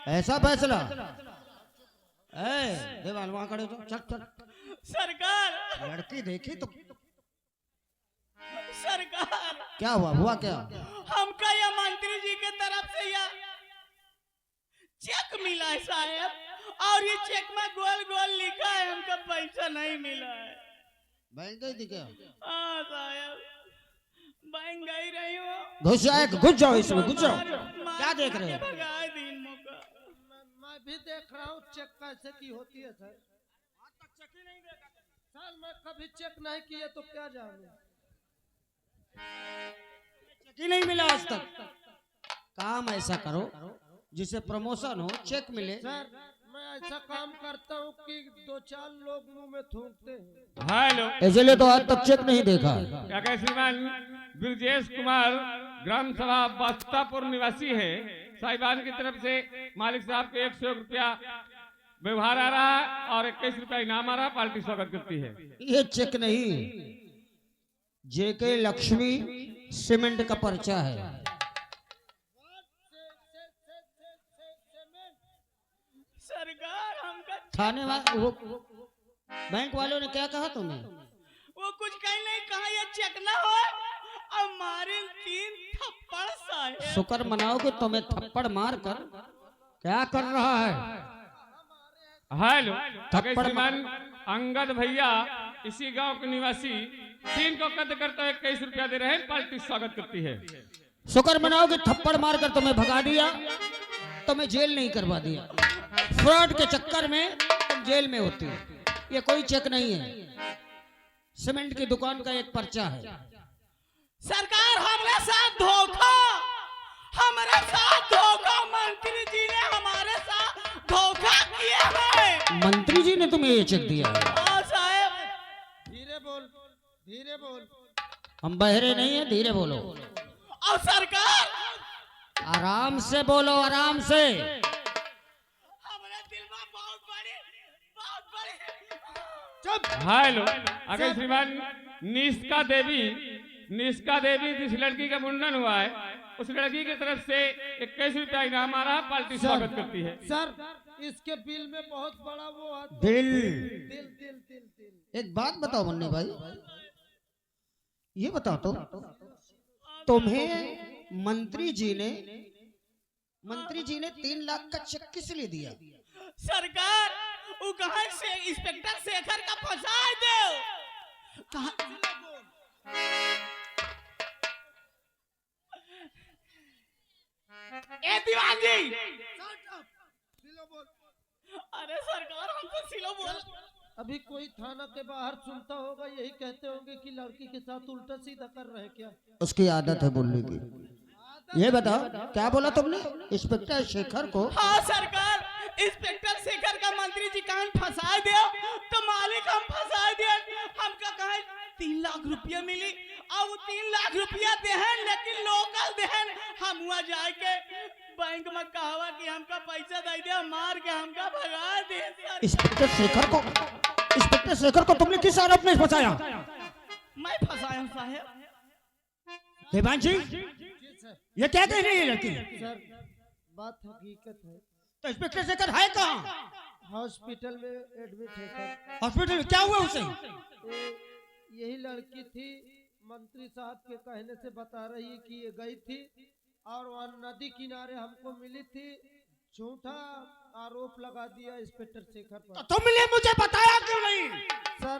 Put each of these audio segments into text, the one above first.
ऐसा फैसला देवाल वहां खड़े तो चल चल। सरकार लड़की देखी तो सरकार क्या हुआ क्या? हमका या मंत्री जी के तरफ से या चेक मिला है साहब, और ये चेक में गोल गोल लिखा है हमका पैसा नहीं मिला है। बैंक गई थी क्या? हाँ साहब बैंक गई रही हूँ। घुस जाओ इसमें, घुस जाओ। क्या देख रहे हो? मैं भी देख रहा हूँ चेक कैसे की होती है सर। आज तक चेक ही नहीं देखा सर, मैं कभी चेक नहीं किए तो क्या जाने। चेक ही नहीं मिला आज तक। काम ऐसा करो जिसे प्रमोशन हो, चेक मिले। सर मैं ऐसा काम करता हूँ कि 2-4 लोग मुंह में थूकते हैं। हेलो, इसलिए तो आज तक चेक नहीं देखा। क्या कहे श्रीमान ब्रजेश कुमार ग्राम सभा बस्तापुर निवासी है। साहिबान की तरफ से मालिक साहब को 100 रुपया व्यवहार आ रहा है और 21 रुपया इनाम आ रहा है। पार्टी स्वागत करती है। ये चेक नहीं, जेके लक्ष्मी सीमेंट का पर्चा है। सरकार हमका थाने वाले वो बैंक वालों ने क्या कहा तुम्हें? वो कुछ कहीं नहीं कहा, ये चेक ना हो और मारे 3 थप्पड़ साहब। शुक्र मनाओ कि तुम्हें थप्पड़ मार कर क्या कर रहा है। हेलो, थप्पड़ श्रीमान अंगद भैया इसी गांव के निवासी 3 को कद करते हुए 21 रुपया दे रहे हैं। पार्टी स्वागत करती है। शुक्र मनाओ कि थप्पड़ मार कर तुम्हें भगा दिया, तुम्हें जेल नहीं करवा दिया। फ्रॉड के चक्कर में तुम जेल में होती हो। ये कोई चेक नहीं है, सीमेंट की दुकान का एक पर्चा है। सरकार हमारे साथ धोखा, हमारे साथ धोखा, मंत्री जी ने हमारे साथ धोखा किया है। मंत्री जी ने तुम्हें ये चेक दिया है? हाँ साहब। धीरे बोल, धीरे बोल। हम बहरे नहीं है, धीरे बोलो। और सरकार आराम से बोलो, आराम से। हमारे दिल में बहुत बड़ी चुप। हेलो, अगर श्रीमान निष्का देवी जिस लड़की का मुंडन हुआ है उस लड़की की तरफ से 21 रुपया इनाम आ रहा है। पार्टी स्वागत करती है। सर इसके बिल में बहुत बड़ा वो आता दिल दिल दिल दिल दिल। एक बात बताओ मुन्ने भाई, ये बताओ तो तुम्हें मंत्री जी ने 3 लाख का चेक किस लिए दिया? सरकार वो कहा से इंस्पेक्टर शेखर का फंसा दो। ए दीवान जी, अरे सरकार हमको सिलो बोल। अभी कोई थाना के बाहर सुनता होगा, यही कहते होंगे कि लड़की के साथ उल्टा सीधा कर रहे हैं क्या। उसकी आदत है बोलने की। ये बताओ क्या बोला तुमने इंस्पेक्टर शेखर को? हाँ सरकार, इंस्पेक्टर शेखर का मंत्री जी कान फंसा दे तो मालिक हम फंसा दे। हमका कहा 3 लाख रुपया मिली और 3 लाख रुपया देहन, लेकिन लोकल देहन। हम वहाँ जाके बैंक में कहा कि हमका पैसा दे दे, मार के हमका भगा दे। इंस्पेक्टर शेखर को तुमने किस आरोप में फंसाया? मैं फंसाया साहब। देवान जी ये क्या कह रही है लड़की? सर बात हकीकत है। तो इंस्पेक्टर शेखर है कहाँ? हॉस्पिटल में एडमिट है सर। हॉस्पिटल में क्या हुआ उसे? यही लड़की थी, मंत्री साहब के कहने से बता रही है कि ये गई थी और वहाँ नदी किनारे हमको मिली थी। झूठा आरोप लगा दिया इंस्पेक्टर शेखर पर। तो तुमने मुझे बताया क्यों नहीं? सर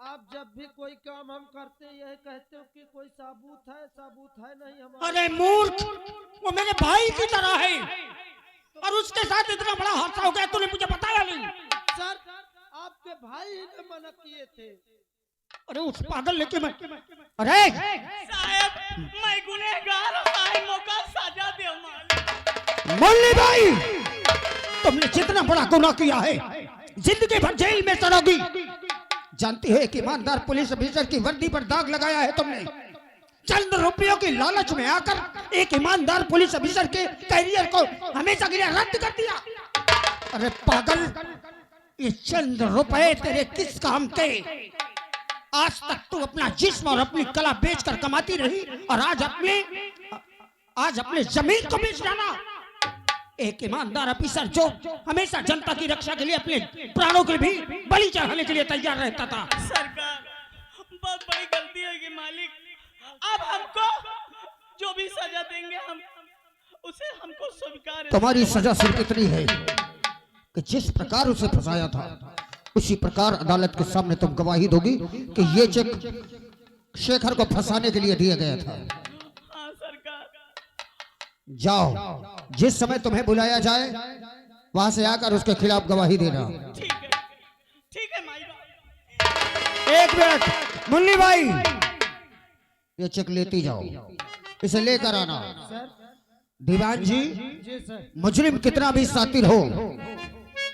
आप जब भी कोई काम हम करते हैं यही कहते हो कि कोई सबूत है नहीं हमारे। अरे मूर्ख, वो मेरे भाई की तरह है और उसके साथ इतना बड़ा हादसा हो गया, तूने मुझे बताया नहीं। सर आपके भाई ही ने मना किए थे। अरे उस पागल लेके मैं, अरे साहब मैं गुनहगार हूँ साहब, मौका सजा दे मालिक। मुन्नी भाई, तुमने जितना बड़ा गुनाह किया है जिंदगी भर जेल में सड़ोगी। जानती हो एक ईमानदार पुलिस ऑफिसर की वर्दी पर दाग लगाया है तुमने। चंद रुपयों की लालच में आकर एक ईमानदार पुलिस ऑफिसर के करियर को हमेशा के लिए रद्द कर दिया। अरे पागल, ये चंद रुपए तेरे किस काम के? आज तक तू अपना जिस्म और अपनी कला बेचकर कमाती रही और आज अपने जमीन को बेच डाला। एक ईमानदार ऑफिसर जो हमेशा जनता की रक्षा के लिए अपने प्राणों के भी बलि चढ़ाने के लिए तैयार रहता था। सरकार, बहुत बड़ी गलती होगी मालिक। अब हमको जो भी सजा देंगे हम उसे हमको स्वीकार है। तुम्हारी सजा सिर्फ इतनी है कि जिस प्रकार उसे फंसाया था उसी प्रकार अदालत के सामने तुम गवाही दोगी कि ये चेक शेखर को फंसाने के लिए दिया गया था। हाँ सरकार। जाओ, जिस समय तुम्हें बुलाया जाए वहां से आकर उसके खिलाफ गवाही देना। ठीक है माई बाप। एक मिनट मुन्नी भाई, ये चेक लेती जाओ, इसे लेकर आना। सर। दीवान जी, जी सर। मुजरिम कितना भी सातिर हो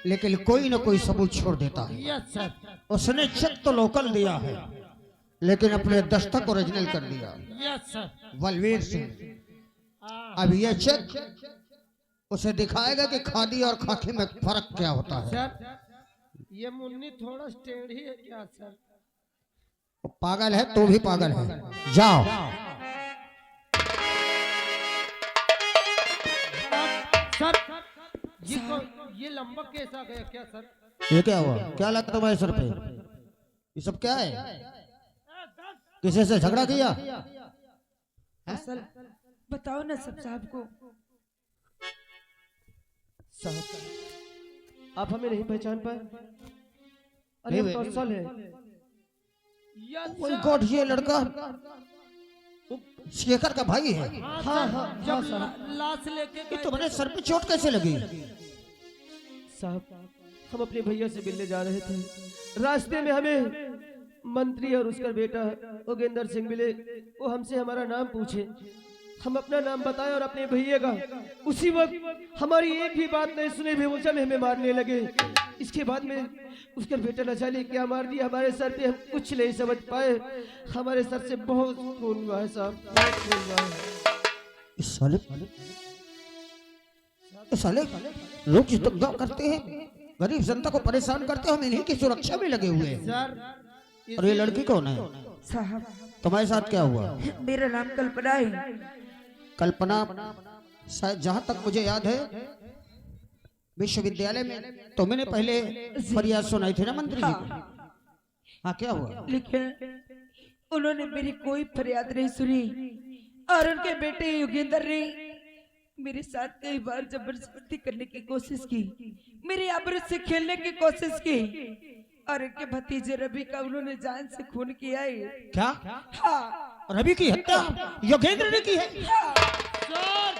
लेकिन कोई ना कोई सबूत छोड़ देता है। Yes sir. उसने चेक तो लोकल दिया है लेकिन अपने दस्तक ओरिजिनल कर दिया। Yes sir. बलवीर सिंह अब यह चेक उसे दिखाएगा कि खादी और खाकी में फर्क क्या होता है। सर, ये मुन्नी थोड़ा टेढ़ी है क्या सर? पागल है तो भी पागल है। जाओ। सर, ये लंबा केस आ गया क्या सर? ये क्या हुआ? क्या लगता तुम्हारे सर पे? ये सब क्या है? किसी से झगड़ा किया? असल बताओ ना सब साहब को। साहब, आप हमें नहीं पहचान पाए? अरे नहीं, हम तो असल है। ओह गॉड, ये लड़का शेखर का भाई है। हाँ हाँ, जब लाश लेके ये तुम्हारे सर पे चोट कैसे लगी? साहब, हम अपने भैया से मिलने जा रहे थे। रास्ते में हमें मंत्री और उसका बेटा योगेंद्र सिंह मिले। वो हमसे हमारा नाम पूछे, हम अपना नाम बताए और अपने भैया का। उसी वक्त हमारी एक भी बात नहीं सुने बेवजह में हमें मारने लगे। इसके बाद में उसका बेटा न जाने क्या मार दिया हमारे सर पे, हम कुछ नहीं समझ पाए। हमारे सर से बहुत खून हुआ है साहब, बहुत खून हुआ है। इस साले लोग जिस दंगा करते हैं, गरीब जनता को परेशान करते हैं, हम इन्हीं की सुरक्षा में लगे हुए हैं। सर, और ये लड़की कौन है? साहब, तुम्हारे साथ क्या हुआ? मेरा नाम कल्पना है। कल्पना, शायद जहां तक मुझे याद है विश्वविद्यालय में तो मैंने पहले फरियाद सुनाई थी ना मंत्री जी की। हाँ, क्या हुआ? लेकिन उन्होंने मेरी कोई फरियाद नहीं सुनी और उनके बेटे योगेंद्र ने मेरे साथ कई बार जबरदस्ती करने की कोशिश की, मेरे आबरू से खेलने की कोशिश की और इनके भतीजे रवि का उन्होंने जान से खून किया है। क्या? हाँ, रवि की हत्या योगेंद्र ने की है? सर,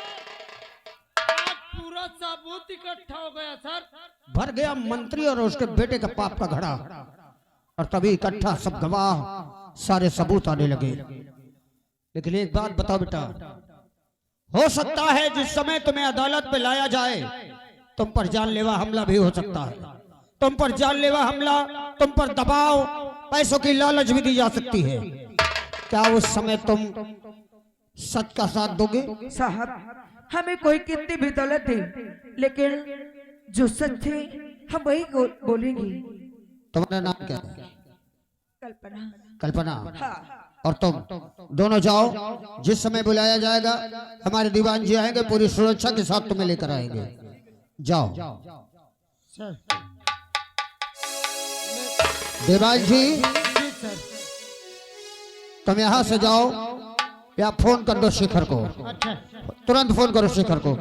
आज पूरा सबूत इकट्ठा हो गया सर। भर गया मंत्री और उसके बेटे का पाप का घड़ा और तभी इकट्ठा सब गवाह सारे सबूत आने लगे। लेकिन एक बात बताओ बेटा, हो सकता है जिस समय तुम्हें अदालत पे लाया जाए तुम पर जानलेवा हमला भी हो सकता है। तुम पर जानलेवा हमला, तुम पर दबाव, पैसों की लालच भी दी जा सकती है। क्या उस समय तुम सच का साथ दोगे? साहब, हमें कोई कितनी भी दौलत दे लेकिन जो सच थे हम वही बोलेंगे। तुम्हारा नाम क्या है? कल्पना। कल्पना। हाँ। और तुम दोनों जाओ, जिस समय बुलाया जाएगा हमारे दीवान जी आएंगे, पूरी सुरक्षा के साथ तुम्हें लेकर आएंगे। जाओ। सर, दीवान जी, जी सर। तुम यहाँ से जाओ या फोन कर दो शेखर को। अच्छा। तुरंत फोन करो शेखर को।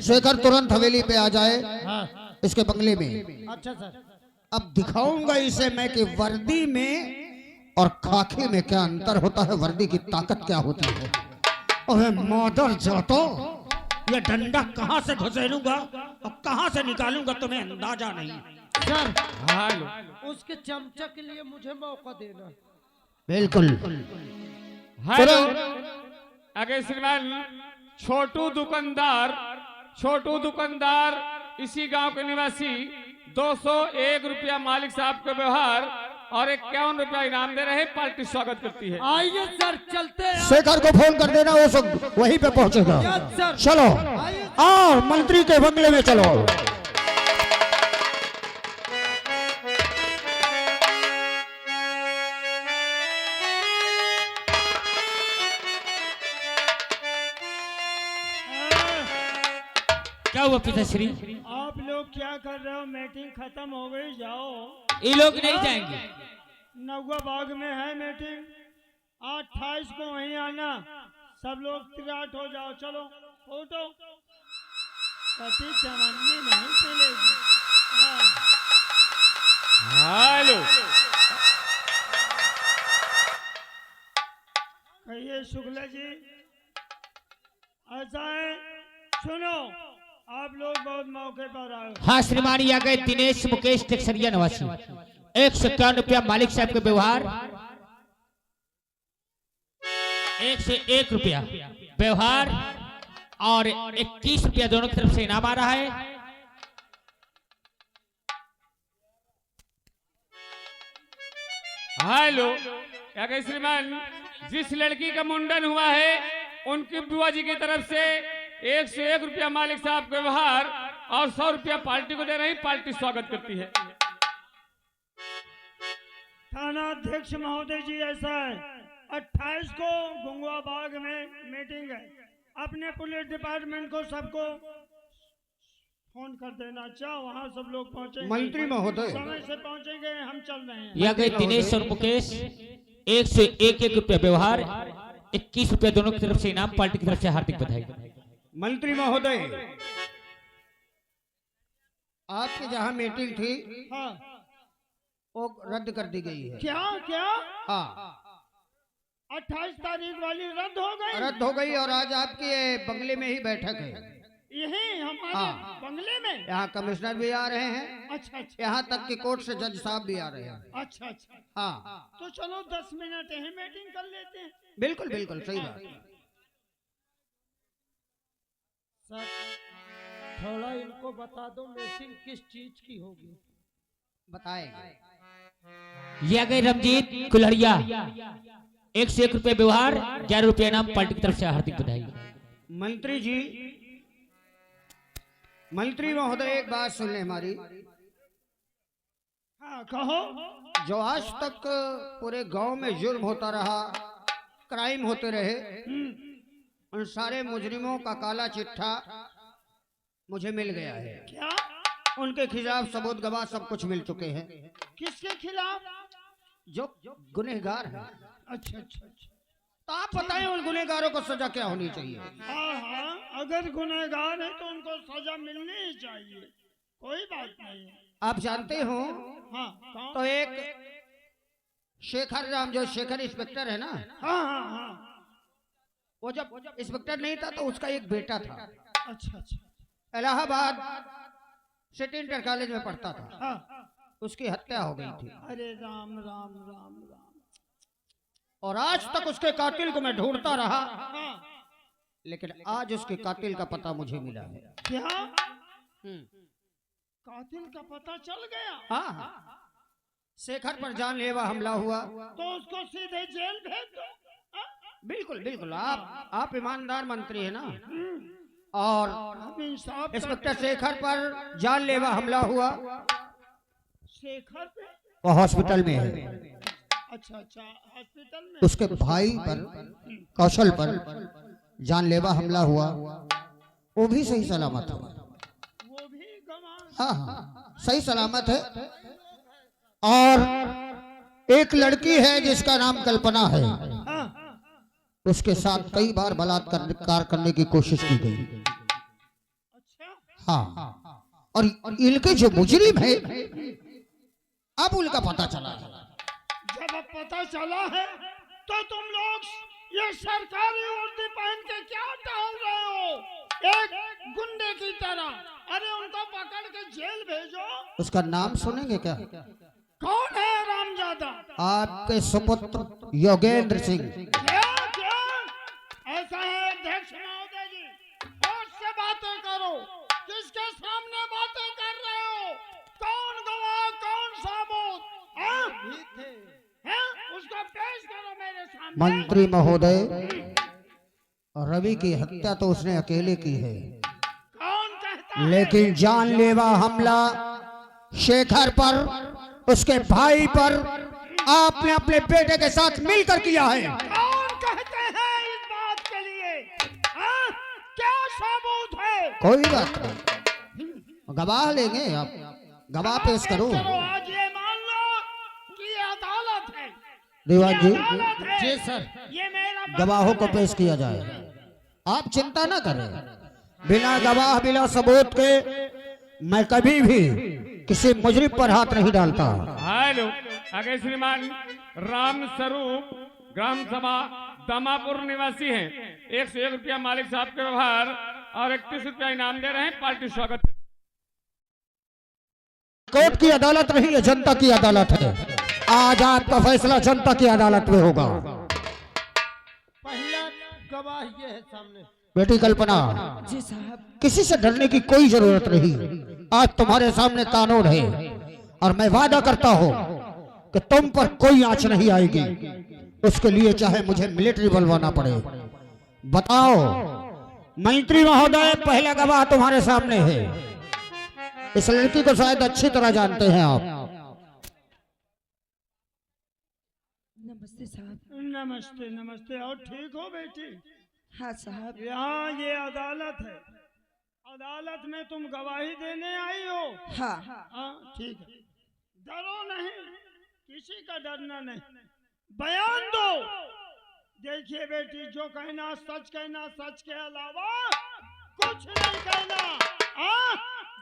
शेखर तुरंत हवेली पे आ जाए, हाँ। इसके बंगले में। अच्छा सर। अब दिखाऊंगा इसे मैं कि वर्दी में और खाकी में क्या अंतर होता है, वर्दी की ताकत क्या होती है। अरे मॉडर जातो, ये डंडा कहाँ से घुसेलूंगा और कहाँ से निकालूंगा तुम्हें अंदाजा नहीं। सर, हेलो, उसके चमचा के लिए मुझे मौका देना। बिल्कुल। हेलो। आगे श्रीमान छोटू दुकानदार इसी गांव के निवासी 201 रुपया मालिक साहब के व्यवहार और 51 रुपया इनाम दे रहे। पार्टी स्वागत करती है। आइए सर, चलते हैं। शेखर को फोन कर देना, वो सब वहीं पे पहुंचेगा। Yes sir. चलो आओ मंत्री के बंगले में चलो। क्या बताओ पिताश्री। आप लोग क्या कर रहे हो? मीटिंग खत्म हो गई, जाओ। ये लोग नहीं जाएंगे। नौगा बाग में है मीटिंग, 28 को वहीं आना। सब लोग तैयार हो जाओ, चलो फोटो। पति चमन्नी नहीं चलेगी। हेलो, कहिए शुक्ला जी, ऐसा है, सुनो, आप लोग बहुत मौके पर आए हो। हाँ श्रीमान, यहाँ गए दिनेश मुकेश टेक्सरिया निवासी। 151 रुपया मालिक साहब के व्यवहार, 1 से 1 रुपया व्यवहार और 21 रुपया दोनों की तरफ से इनाम आ रहा है। हेलो, क्या कहे श्रीमान, जिस लड़की का मुंडन हुआ है उनकी बुआ जी की तरफ से 1 से 1 रुपया मालिक साहब के व्यवहार और 100 रुपया पार्टी को दे रही। पार्टी स्वागत करती है। थाना अध्यक्ष महोदय जी, ऐसा है, 28 को गुंगवा बाग में मीटिंग है। अपने पुलिस डिपार्टमेंट को सबको फोन कर देना। अच्छा, वहाँ सब लोग पहुँचेंगे। मंत्री महोदय, समय से पहुँचेंगे, हम चल रहे हैं। यहाँ गए दिनेश और मुकेश, 1 से 1 रुपया व्यवहार, 21 रुपया दोनों की तरफ से इनाम। पार्टी की तरफ से हार्दिक बधाई। मंत्री महोदय, आपकी जहाँ मीटिंग थी हाँ, वो रद्द कर दी गई है। क्या क्या? हाँ, 28 तारीख वाली रद्द हो गई? रद्द हो गई और आज आपके बंगले में ही बैठक है। यही हमारे हाँ। बंगले में? यहाँ कमिश्नर भी आ रहे हैं, अच्छा अच्छा यहाँ तक कि कोर्ट से जज साहब भी आ रहे हैं। अच्छा अच्छा, हाँ, तो चलो 10 मिनट यही मीटिंग कर लेते हैं। बिल्कुल बिल्कुल सही बात। सर, थोड़ा इनको बता दो मीटिंग किस चीज की होगी। बताएंगे। यह गए रमजीत कुल्हड़िया, 1 से 1 रुपया व्यवहार, 11 रुपया इनाम। पार्टी की तरफ से हार्दिक बधाई। मंत्री जी, मंत्री महोदय, एक बात सुन ले हमारी। हाँ कहो। जो आज तक पूरे गांव में जुर्म होता रहा, क्राइम होते रहे, उन सारे मुजरिमों का काला चिट्ठा मुझे मिल गया है। क्या? उनके खिलाफ सबूत गवाह सब कुछ मिल चुके हैं। किसके खिलाफ? जो गुनहगार हैं। अच्छा अच्छा अच्छा, तो आप बताएं उन गुनहगारों को सजा क्या होनी चाहिए? हाँ हाँ, अगर गुनहगार है तो उनको सजा मिलनी ही चाहिए, कोई बात नहीं है। आप जानते हो, हाँ कौन? तो एक शेखर राम, जो शेखर इंस्पेक्टर है ना, हाँ हाँ हाँ, वो जब इंस्पेक्टर नहीं था तो उसका एक बेटा था। अच्छा अच्छा, इलाहाबाद सिटी इंटर कॉलेज में पढ़ता था। हाँ। उसकी हत्या हो गई थी अरे राम राम राम राम। और आज तक उसके कातिल को मैं ढूंढता रहा, हाँ, लेकिन आज उसके कातिल का पता मुझे मिला है। क्या? कातिल का पता चल गया? हाँ हाँ, शेखर पर जानलेवा हमला हुआ। तो उसको सीधे जेल भेज दो। हाँ? बिल्कुल बिल्कुल, आप ईमानदार मंत्री है ना। और हम इंसाफ इंस्पेक्टर शेखर पर जानलेवा हमला हुआ, शेखर पे? वो हॉस्पिटल में है। अच्छा अच्छा, हॉस्पिटल में? उसके भाई पर, कौशल पर जानलेवा हमला हुआ, वो भी सही सलामत है। वो भी गंवा? हाँ हाँ, सही सलामत है। और एक लड़की है जिसका नाम कल्पना है, हाँ। उसके साथ कई बार बलात्कार करने की कोशिश की गई। अच्छा, हाँ, और इनके जो मुजरिम है, अब उनका पता चला है। जब अब पता चला है तो तुम लोग ये सरकारी वर्दी पहन के क्या टहल रहे हो एक गुंडे की तरह? अरे उनको पकड़ के जेल भेजो। उसका नाम सुनेंगे क्या? कौन है रामजादा? आपके सुपुत्र योगेंद्र सिंह। क्या क्या? ऐसा है अध्यक्ष महोदय जी, होश से बातें करो। किसके सामने बातें कर रहे हो? कौन गवाह, कौन सबूत? उसको पेश करो मेरे सामने। मंत्री महोदय, रवि की हत्या तो उसने अकेले की है, कौन कहता है? लेकिन जानलेवा हमला शेखर पर, उसके भाई पर आपने अपने बेटे के साथ मिलकर किया है। कौन कहते हैं इस बात के लिए? हाँ? क्या सबूत है? कोई बात नहीं, गवाह लेंगे आप, गवाह पेश करो। चलो आज ये मान लो कि ये अदालत है। दीवान जी, अदालत है। जी सर। ये मेरा गवाहों को पेश किया जाए। आप चिंता ना करें, बिना गवाह बिना सबूत के मैं कभी भी किसी मुजरिम पर हाथ नहीं डालता। हेलो, आगे श्रीमान राम स्वरूप ग्राम सभा दामापुर निवासी हैं। 101 रुपया मालिक साहब के व्यवहार और 31 रुपया इनाम दे रहे हैं। पार्टी स्वागत। कोर्ट की अदालत नहीं है, जनता की अदालत है। आज आपका फैसला जनता की अदालत में होगा। पहला गवाह ये है सामने। बेटी कल्पना, जी साहब। किसी से डरने की कोई जरूरत नहीं। आज तुम्हारे सामने कानून है और मैं वादा करता हूँ कि तुम पर कोई आंच नहीं आएगी। उसके लिए चाहे मुझे मिलिट्री बुलवाना पड़े। बताओ मंत्री महोदय, पहला गवाह तुम्हारे सामने है। इस लड़की को शायद अच्छी तरह जानते हैं आप। नमस्ते साहब। नमस्ते नमस्ते। और ठीक हो बेटी? हाँ साहब। यहाँ ये अदालत है। अदालत में तुम गवाही देने आई हो? हाँ। हाँ ठीक है। डरो नहीं, किसी का डरना नहीं। बयान दो। देखिए बेटी, जो कहना सच कहना, सच के अलावा कुछ नहीं कहना। हाँ?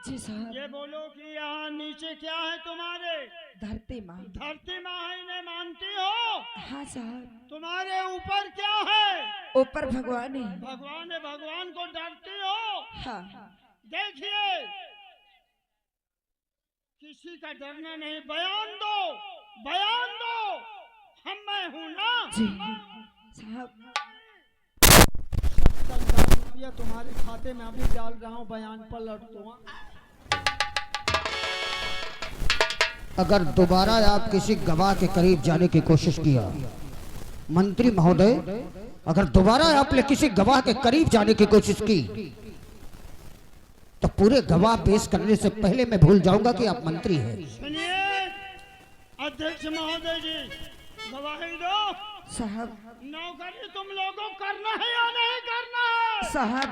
जी साहब। ये बोलो कि यहाँ नीचे क्या है तुम्हारे? धरती माँ। धरती माँ है, इन्हें मानती हो? हाँ साहब। तुम्हारे ऊपर क्या है? ऊपर भगवान है। भगवान है। भगवान को डरती हो? हाँ। देखिए, किसी का डरना नहीं। बयान दो, बयान दो। मैं हूँ ना? जी साहब। 70,000 रुपया तुम्हारे खाते में अभी डाल रहा हूँ, बयान पर लौट दूंगा। अगर दोबारा आप किसी गवाह के करीब जाने की कोशिश किया, मंत्री महोदय, अगर दोबारा आपने किसी गवाह के करीब जाने की कोशिश की तो पूरे गवाह पेश करने से पहले मैं भूल जाऊंगा कि आप मंत्री हैं। सुनिए अध्यक्ष महोदय जी, गवाही दो। साहब। नौकरी तुम लोगों को करना है या नहीं करना है? साहब।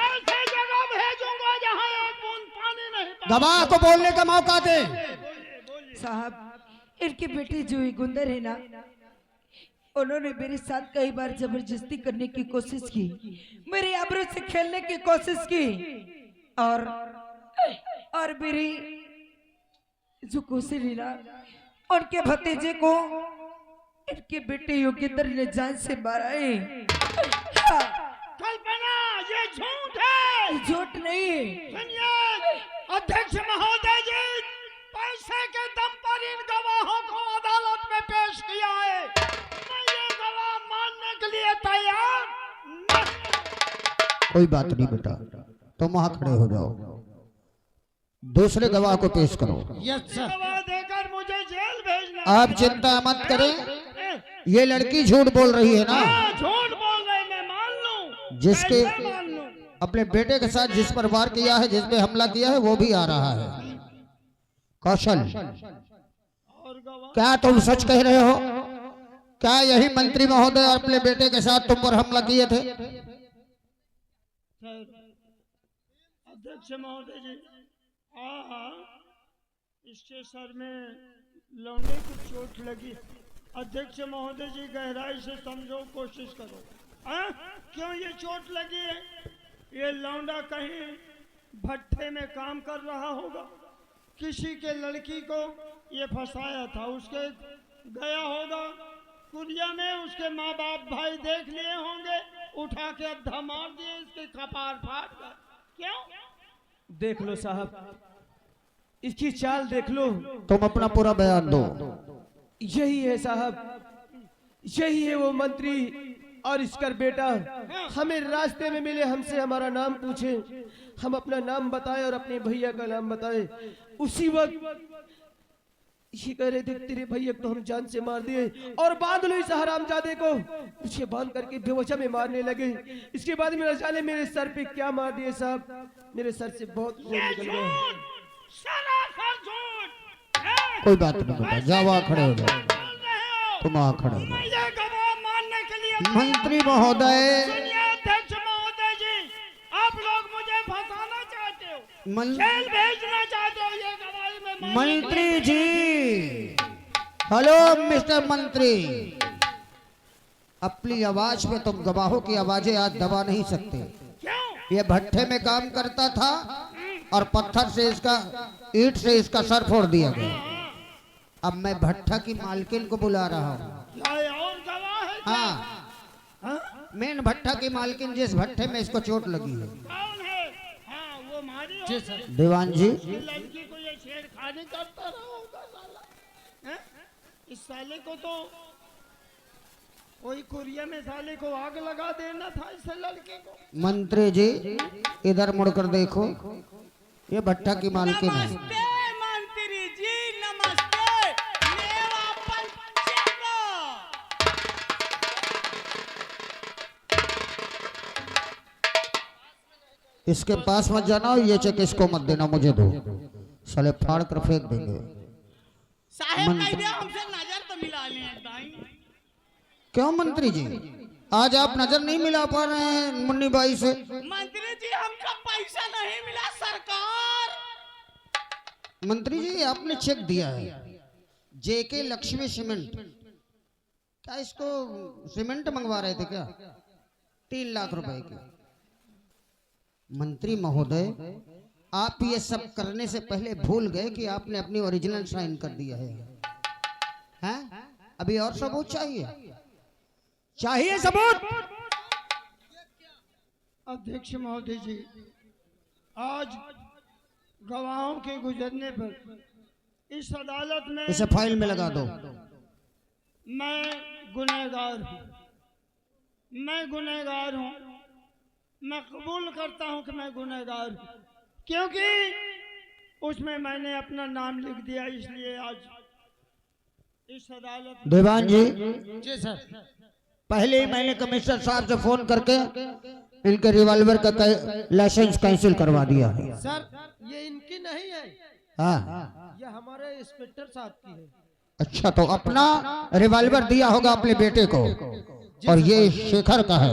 ऐसे जगह भेजूंगा जहाँ एक बूंद पानी नहीं पाऊंगा। गवाह को बोलने का मौका दे। साहब, इनके बेटे जो गुंदर है ना, उन्होंने मेरे साथ कई बार जबरदस्ती करने की कोशिश की, मेरे आबरू से खेलने की कोशिश की और मेरी जो कौशली ना, उनके भतीजे को इनके बेटे योगेंद्र ने जान से मारा है। कल्पना, ये झूठ है। झूठ नहीं है। सुनिए अध्यक्ष महोदय जी, पैसे के दम पर इन गवाहों को अदालत में पेश किया है। मैं ये गवाह मानने के लिए तैयार नहीं। कोई बात नहीं बेटा, तुम वहां खड़े हो जाओ। दूसरे गवाह को पेश करो। गवाह देकर मुझे जेल भेजना। आप चिंता मत करें, ये लड़की झूठ बोल रही है ना। झूठ बोल रही, मैं मान लूं। जिसके कैसे मान लूं? अपने बेटे के साथ जिस पर वार किया है, जिस पे हमला किया है, वो भी आ रहा है। कौशल, और गवाह क्या तुम सच कह रहे हो? क्या यही मंत्री महोदय अपने बेटे के साथ तुम पर हमला किए थे? अध्यक्ष महोदय जी, हाँ, इसके सर में लौंडे की चोट लगी। अध्यक्ष महोदय जी, गहराई से समझो, कोशिश करो। हाँ? क्यों ये चोट लगी है? ये लौंडा कहीं भट्ठे में काम कर रहा होगा, किसी के लड़की को ये फंसाया था, उसके गया होगा कुरिया में, उसके माँ बाप भाई देख लिए होंगे, उठा के अद्धा मार दिए, इसके कपार फाड़ कर। क्यों? देख लो साहब, इसकी चाल देख लो। तुम अपना पूरा बयान दो। यही है साहब, यही है वो मंत्री और इसका बेटा। हमें रास्ते में मिले, हमसे हमारा नाम पूछे, हम अपना नाम बताए और अपने भैया का नाम बताए। उसी वक्त ये कह रहे थे तेरे भैया को हम जान से मार दिए, और बांध लो इस हरामजादे को। उसे बांध करके बेवजह में मारने लगे। इसके बाद मेरा जाने मेरे सर पे क्या मार दिए साहब, मेरे सर से बहुत खून निकल गया। सरासर झूठ। कोई बात नहीं बेटा, जाओ वहां खड़े हो जाओ। तुम वहां खड़े हो मैं ये गवाह मानने के लिए जाओ। मंत्री महोदय, सुनिए अध्यक्ष महोदय जी, आप लोग मुझे फंसाना चाहते हो। जेल भेजना चाहते हो ये गवाही में मानने मंत्री जी, हेलो मिस्टर मंत्री, अपनी आवाज पे तुम गवाहों की आवाजें आज दबा नहीं सकते। क्यों? ये भट्ठे में काम करता था और पत्थर से इसका, ईंट से इसका सर फोड़ दिया गया। अब मैं भट्ठा की मालकिन को बुला रहा हूँ। क्या और गवाह है क्या? हाँ, हाँ? मेन भट्ठा की मालकिन जिस भट्ठे में इसको चोट लगी है। कौन है? हाँ वो मारी होगी। दीवान जी, ये लड़की को ये छेड़खानी करता रहा होगा साला। हैं? इस साले को तो कोई कुरिया में साले को आग लगा देना था इस लड़के को। मंत्री जी इधर मुड़कर देखो, ये भट्ठा की मालकिन है। नमस्ते मंत्री जी, नमस्ते। मेवा पंचेंगा। इसके पास मत जाना और ये चेक इसको मत देना, मुझे दो, साले फाड़ कर फेंक देंगे। साहेब कह दिया हमसे नजर तो मिला लें दाई। क्यों मंत्री जी, आज आप नजर नहीं मिला पा रहे हैं मुन्नी बाई से? मंत्री जी हमका पैसा नहीं मिला सरकार। मंत्री जी आपने चेक दिया है जेके लक्ष्मी सीमेंट, क्या इसको सीमेंट मंगवा रहे थे क्या? 3 लाख रुपए के। मंत्री महोदय, आप ये सब करने से पहले भूल गए कि आपने अपनी ओरिजिनल साइन कर दिया है। हैं? अभी और सबूत चाहिए? चाहिए सबूत? अध्यक्ष महोदय जी, आज गवाहों के गुजरने पर इस अदालत में इसे फाइल में लगा दो। मैं गुनहगार हूँ, मैं गुनहगार हूँ, मैं कबूल करता हूँ कि मैं गुनहगार हूँ, क्योंकि उसमें मैंने अपना नाम लिख दिया, इसलिए आज इस अदालत में। दीवान जी, जी सर। पहले ही मैंने कमिश्नर साहब से फोन करके इनके रिवॉल्वर का लाइसेंस कैंसिल करवा दिया है। सर ये इनकी नहीं है, हाँ, ये हमारे इंस्पेक्टर साहब की है। अच्छा, तो अपना रिवॉल्वर दिया होगा अपने बेटे को, और ये शेखर का है।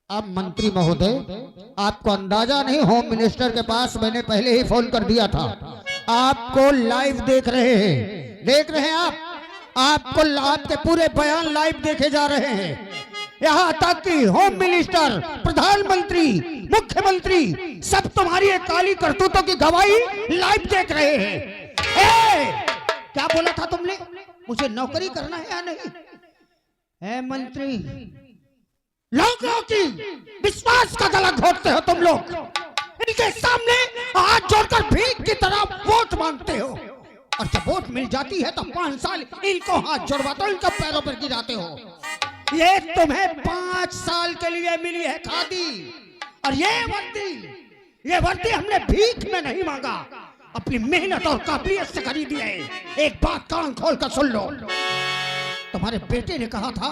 अब मंत्री महोदय, आपको अंदाजा नहीं, होम मिनिस्टर के पास मैंने पहले ही फोन कर दिया था। आपको लाइव देख रहे हैं, देख रहे हैं आपको आपके पूरे बयान लाइव देखे जा रहे हैं। यहाँ तक कि होम मिनिस्टर, प्रधानमंत्री, मुख्यमंत्री सब तुम्हारी एक काली करतूतों की गवाही लाइव देख रहे हैं। क्या बोला था तुमने? मुझे नौकरी करना है या नहीं? मंत्री, लोगों की विश्वास का गला घोटते हो तुम लोग। इनके सामने हाथ जोड़कर भीख की तरह वोट मांगते हो, और जब वोट मिल जाती है तो 5 साल इनको हाथ जोड़वाते हो, इनके पैरों पर गिराते हो। ये तुम्हें 5 साल के लिए मिली है खादी, और ये वर्दी हमने भीख में नहीं मांगा, अपनी मेहनत और काबिलियत से खरीदी है। एक बात कान खोल कर सुन लो, तुम्हारे बेटे ने कहा था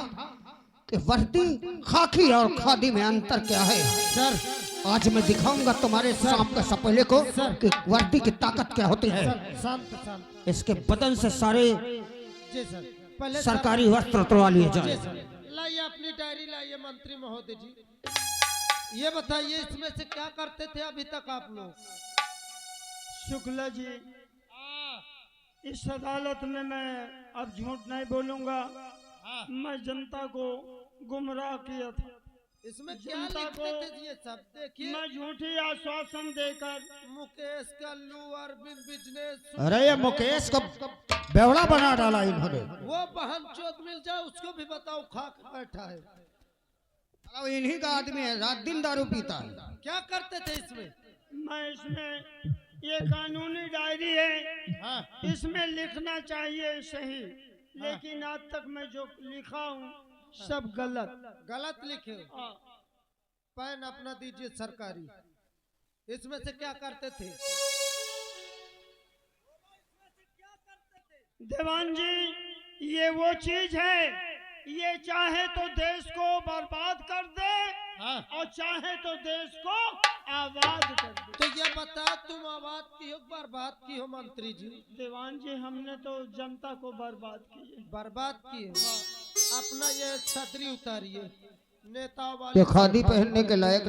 कि वर्दी, खाकी और खादी में अंतर क्या है। सर आज मैं दिखाऊंगा तुम्हारे शाम के सपेले को कि वर्दी की ताकत क्या होती है। शांत शांत। इसके बदन से सारे जी सर, पहले सरकारी वस्त्र उतरवा लिए जाए। लाइए अपनी डायरी लाइए मंत्री महोदय जी। ये बताइए इसमें से क्या करते थे अभी तक आप लोग? शुक्ला जी, इस अदालत में मैं अब झूठ नहीं बोलूंगा। मैं जनता को गुमराह किया था। इसमें क्या जनता लिखते को थे ये सब? देखिए, मैं झूठी आश्वासन देकर मुकेश कल्लू, अरविंद बिजनेस, अरे ये मुकेश को बेवड़ा बना डाला इन्होंने। वो बहन चोद मिल जाए उसको भी बताओ, खाक बैठा है। अब इन्हीं का आदमी है, रात दिन दारू पीता है। क्या करते थे इसमें? मैं इसमें, ये कानूनी डायरी है, इसमें लिखना चाहिए सही, लेकिन आज तक मैं जो लिखा हूँ सब गलत लिखे। पैन अपना दीजिए सरकारी। इसमें से क्या करते थे? दीवान जी, ये वो चीज है, ये चाहे तो देश को बर्बाद कर दे और चाहे तो देश को आबाद कर दे। तो ये बता, तुम आबाद की हो बर्बाद की हो मंत्री जी? दीवान जी, हमने तो जनता को बर्बाद की है। बर्बाद की हो। अपना ये छतरी उतारिए नेता वाले ये खादी पहनने के लायक